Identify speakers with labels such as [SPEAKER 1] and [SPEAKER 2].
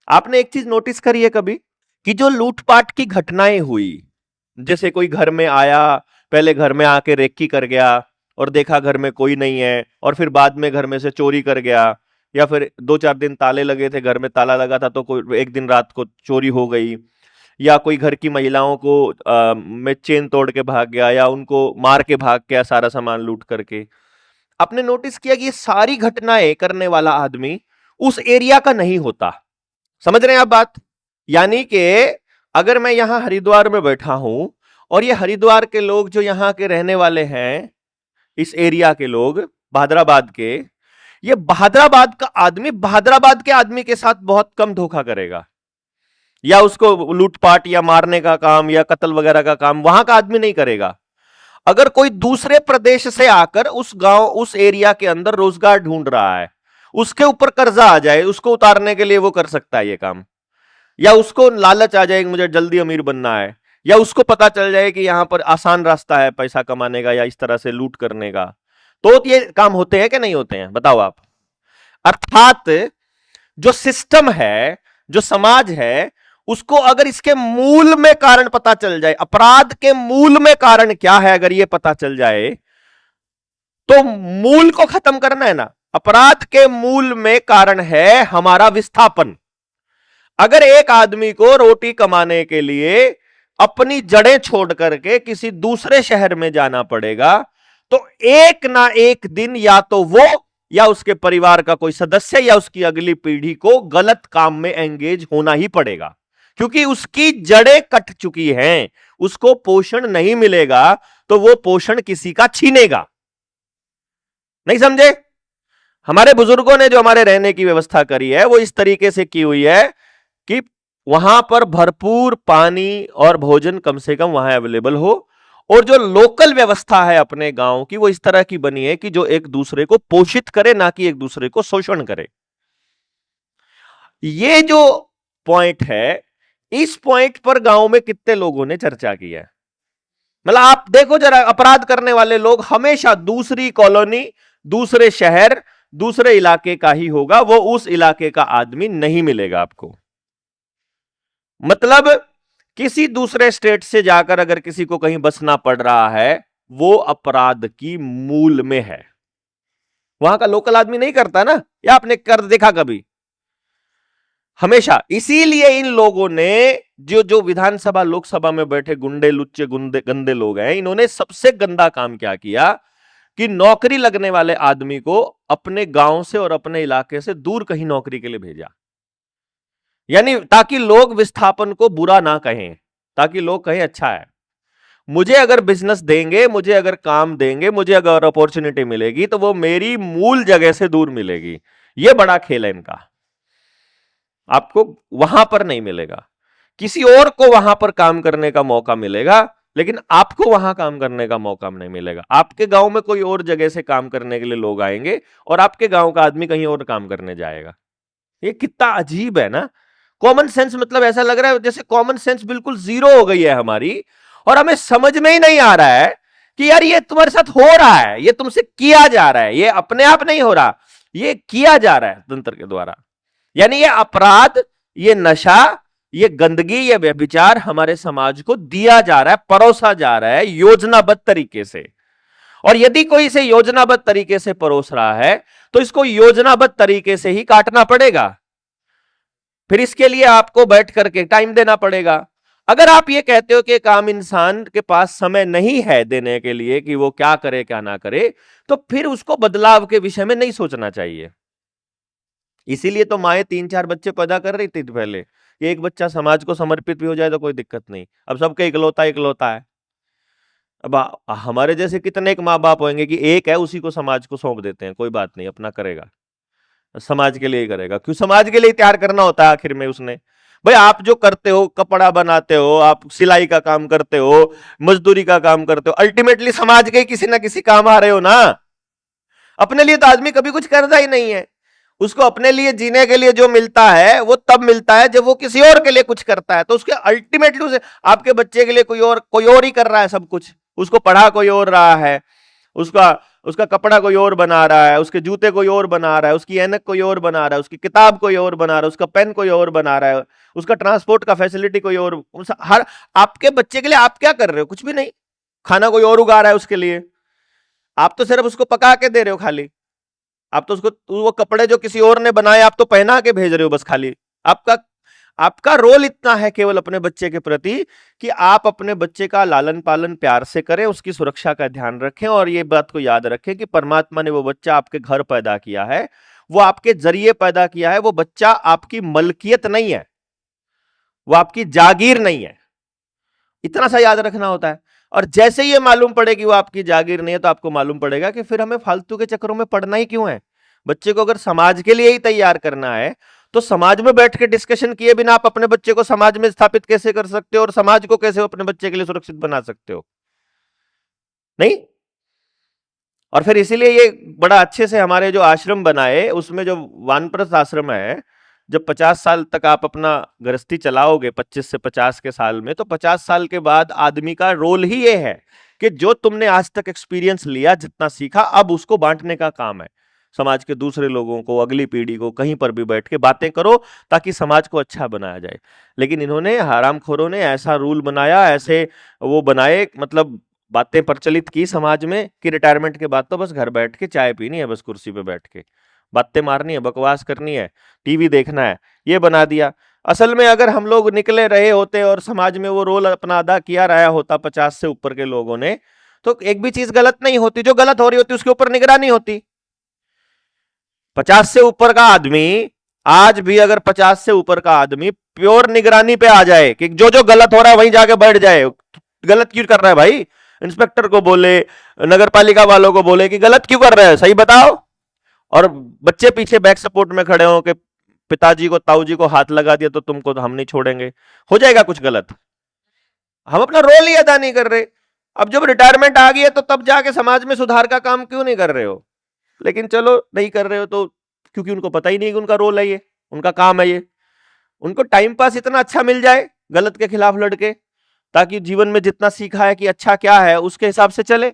[SPEAKER 1] आपने एक चीज नोटिस करी है कभी कि जो लूटपाट की घटनाएं हुई, जैसे कोई घर में आया, पहले घर में आके रेकी कर गया और देखा घर में कोई नहीं है, और फिर बाद में घर में से चोरी कर गया, या फिर 2-4 दिन ताले लगे थे, घर में ताला लगा था तो कोई एक दिन रात को चोरी हो गई, या कोई घर की महिलाओं को में चेन तोड़ के भाग गया, या उनको मार के भाग गया सारा सामान लूट करके। आपने नोटिस किया कि ये सारी घटनाएं करने वाला आदमी उस एरिया का नहीं होता। समझ रहे हैं आप बात? यानी कि अगर मैं यहां हरिद्वार में बैठा हूं और ये हरिद्वार के लोग जो यहां के रहने वाले हैं, इस एरिया के लोग, बहादुराबाद के, ये बहादुराबाद का आदमी बहादुराबाद के आदमी के साथ बहुत कम धोखा करेगा, या उसको लूटपाट या मारने का काम या कत्ल वगैरह का काम वहां का आदमी नहीं करेगा। अगर कोई दूसरे प्रदेश से आकर उस गांव, उस एरिया के अंदर रोजगार ढूंढ रहा है, उसके ऊपर कर्जा आ जाए, उसको उतारने के लिए वो कर सकता है ये काम, या उसको लालच आ जाए कि मुझे जल्दी अमीर बनना है, या उसको पता चल जाए कि यहां पर आसान रास्ता है पैसा कमाने का या इस तरह से लूट करने का, तो ये काम होते हैं कि नहीं होते हैं? बताओ आप। अर्थात जो सिस्टम है, जो समाज है, उसको अगर इसके मूल में कारण पता चल जाए, अपराध के मूल में कारण क्या है, अगर ये पता चल जाए, तो मूल को खत्म करना है ना। अपराध के मूल में कारण है हमारा विस्थापन। अगर एक आदमी को रोटी कमाने के लिए अपनी जड़ें छोड़ करके किसी दूसरे शहर में जाना पड़ेगा, तो एक ना एक दिन या तो वो या उसके परिवार का कोई सदस्य या उसकी अगली पीढ़ी को गलत काम में एंगेज होना ही पड़ेगा, क्योंकि उसकी जड़ें कट चुकी हैं, उसको पोषण नहीं मिलेगा, तो वो पोषण किसी का छीनेगा। नहीं समझे? हमारे बुजुर्गों ने जो हमारे रहने की व्यवस्था करी है वो इस तरीके से की हुई है कि वहां पर भरपूर पानी और भोजन कम से कम वहां अवेलेबल हो, और जो लोकल व्यवस्था है अपने गांव की वो इस तरह की बनी है कि जो एक दूसरे को पोषित करे, ना कि एक दूसरे को शोषण करे। ये जो पॉइंट है, इस पॉइंट पर गांव में कितने लोगों ने चर्चा की है? मतलब आप देखो जरा, अपराध करने वाले लोग हमेशा दूसरी कॉलोनी, दूसरे शहर, दूसरे इलाके का ही होगा, वो उस इलाके का आदमी नहीं मिलेगा आपको। मतलब किसी दूसरे स्टेट से जाकर अगर किसी को कहीं बसना पड़ रहा है, वो अपराध की मूल में है, वहां का लोकल आदमी नहीं करता ना, या आपने कर देखा कभी? हमेशा। इसीलिए इन लोगों ने, जो जो विधानसभा लोकसभा में बैठे गुंडे, लुच्चे, गंदे लोग हैं, इन्होंने सबसे गंदा काम क्या किया कि नौकरी लगने वाले आदमी को अपने गांव से और अपने इलाके से दूर कहीं नौकरी के लिए भेजा, यानी ताकि लोग विस्थापन को बुरा ना कहें, ताकि लोग कहें अच्छा है, मुझे अगर बिजनेस देंगे, मुझे अगर काम देंगे, मुझे अगर अपॉर्चुनिटी मिलेगी तो वो मेरी मूल जगह से दूर मिलेगी। ये बड़ा खेल है इनका। आपको वहां पर नहीं मिलेगा, किसी और को वहां पर काम करने का मौका मिलेगा, लेकिन आपको वहां काम करने का मौका नहीं मिलेगा। आपके गांव में कोई और जगह से काम करने के लिए लोग आएंगे और आपके गांव का आदमी कहीं और काम करने जाएगा। ये कितना अजीब है ना। कॉमन सेंस, मतलब ऐसा लग रहा है जैसे कॉमन सेंस बिल्कुल जीरो हो गई है हमारी, और हमें समझ में ही नहीं आ रहा है कि यार ये तुम्हारे साथ हो रहा है, ये तुमसे किया जा रहा है, ये अपने आप नहीं हो रहा, ये किया जा रहा है तंत्र के द्वारा। यानी ये अपराध, ये नशा, ये गंदगी, ये व्यभिचार हमारे समाज को दिया जा रहा है, परोसा जा रहा है योजनाबद्ध तरीके से। और यदि कोई इसे योजनाबद्ध तरीके से परोस रहा है तो इसको योजनाबद्ध तरीके से ही काटना पड़ेगा। फिर इसके लिए आपको बैठ करके टाइम देना पड़ेगा। अगर आप ये कहते हो कि एक आम इंसान के पास समय नहीं है देने के लिए कि वो क्या करे क्या ना करे, तो फिर उसको बदलाव के विषय में नहीं सोचना चाहिए। इसीलिए तो माए 3-4 बच्चे पैदा कर रही थी पहले, एक बच्चा समाज को समर्पित भी हो जाए तो कोई दिक्कत नहीं। अब सबके इकलौता इकलौता है। अब हमारे जैसे कितने एक माँ बाप होंगे कि एक है, उसी को समाज को सौंप देते हैं, कोई बात नहीं अपना करेगा, समाज के लिए ही करेगा। क्यों समाज के लिए तैयार करना होता है आखिर में उसने? भाई आप जो करते हो, कपड़ा बनाते हो, आप सिलाई का काम करते हो, मजदूरी का काम करते हो, अल्टीमेटली समाज के किसी ना किसी काम आ रहे हो ना। अपने लिए तो आदमी कभी कुछ करता ही नहीं है। उसको अपने लिए जीने के लिए जो मिलता है वो तब मिलता है जब वो किसी और के लिए कुछ करता है। तो उसके अल्टीमेटली उसे, आपके बच्चे के लिए कोई और ही कर रहा है सब कुछ, उसको पढ़ा कोई और रहा है, उसका उसका कपड़ा कोई और बना रहा है, उसके जूते कोई और बना रहा है, उसकी ऐनक कोई और बना रहा है, उसकी किताब कोई और बना रहा है, उसका पेन कोई और बना रहा है, उसका ट्रांसपोर्ट का फैसिलिटी कोई और। हर आपके बच्चे के लिए आप क्या कर रहे हो? कुछ भी नहीं। खाना कोई और उगा रहा है उसके लिए, आप तो सिर्फ उसको पका के दे रहे हो खाली। आप तो उसको वो कपड़े जो किसी और ने बनाए आप तो पहना के भेज रहे हो बस खाली। आपका आपका रोल इतना है केवल अपने बच्चे के प्रति कि आप अपने बच्चे का लालन पालन प्यार से करें, उसकी सुरक्षा का ध्यान रखें, और ये बात को याद रखें कि परमात्मा ने वो बच्चा आपके घर पैदा किया है, वो आपके जरिए पैदा किया है। वो बच्चा आपकी मलकियत नहीं है, वो आपकी जागीर नहीं है। इतना सा याद रखना होता है। और जैसे ही ये मालूम पड़े कि वो आपकी जागीर नहीं है, तो आपको मालूम पड़ेगा कि फिर हमें फालतू के चक्करों में पड़ना ही क्यों है। बच्चे को अगर समाज के लिए ही तैयार करना है तो समाज में बैठ के डिस्कशन किए बिना आप अपने बच्चे को समाज में स्थापित कैसे कर सकते हो, और समाज को कैसे अपने बच्चे के लिए सुरक्षित बना सकते हो? नहीं। और फिर इसीलिए ये बड़ा अच्छे से हमारे जो आश्रम बनाए, उसमें जो वानप्रस्थ आश्रम है, जब 50 साल तक आप अपना गृहस्थी चलाओगे, 25 से 50 के साल में, तो 50 साल के बाद आदमी का रोल ही ये है कि जो तुमने आज तक एक्सपीरियंस लिया, जितना सीखा, अब उसको बांटने का काम है। समाज के दूसरे लोगों को, अगली पीढ़ी को, कहीं पर भी बैठ के बातें करो ताकि समाज को अच्छा बनाया जाए। लेकिन इन्होंने, हरामखोरों ने ऐसा रूल बनाया, ऐसे वो बनाए, मतलब बातें प्रचलित की समाज में कि रिटायरमेंट के बाद तो बस घर बैठ के चाय पीनी है, बस कुर्सी पे बैठ के बातें मारनी है, बकवास करनी है, टीवी देखना है, ये बना दिया। असल में अगर हम लोग निकले रहे होते और समाज में वो रोल अपना अदा किया रहा होता 50 से ऊपर के लोगों ने, तो एक भी चीज गलत नहीं होती। जो गलत हो रही होती उसके ऊपर निगरानी होती। 50 से ऊपर का आदमी, आज भी अगर 50 से ऊपर का आदमी प्योर निगरानी पे आ जाए कि जो जो गलत हो रहा है वहीं जाके बैठ जाए, गलत क्यों कर रहा है भाई, इंस्पेक्टर को बोले, नगर पालिका वालों को बोले कि गलत क्यों कर रहे हैं, सही बताओ। और बच्चे पीछे बैक सपोर्ट में खड़े हो कि पिताजी को, ताऊ जी को हाथ लगा दिया तो तुमको तो हम नहीं छोड़ेंगे, हो जाएगा कुछ गलत। हम अपना रोल ही अदा नहीं कर रहे। अब जब रिटायरमेंट आ गई है तो तब जाके समाज में सुधार का काम क्यों नहीं कर रहे हो? लेकिन चलो नहीं कर रहे हो तो क्योंकि उनको पता ही नहीं कि उनका रोल है ये, उनका काम है ये। उनको टाइम पास इतना अच्छा मिल जाए गलत के खिलाफ लड़के, ताकि जीवन में जितना सीखा है कि अच्छा क्या है उसके हिसाब से चले।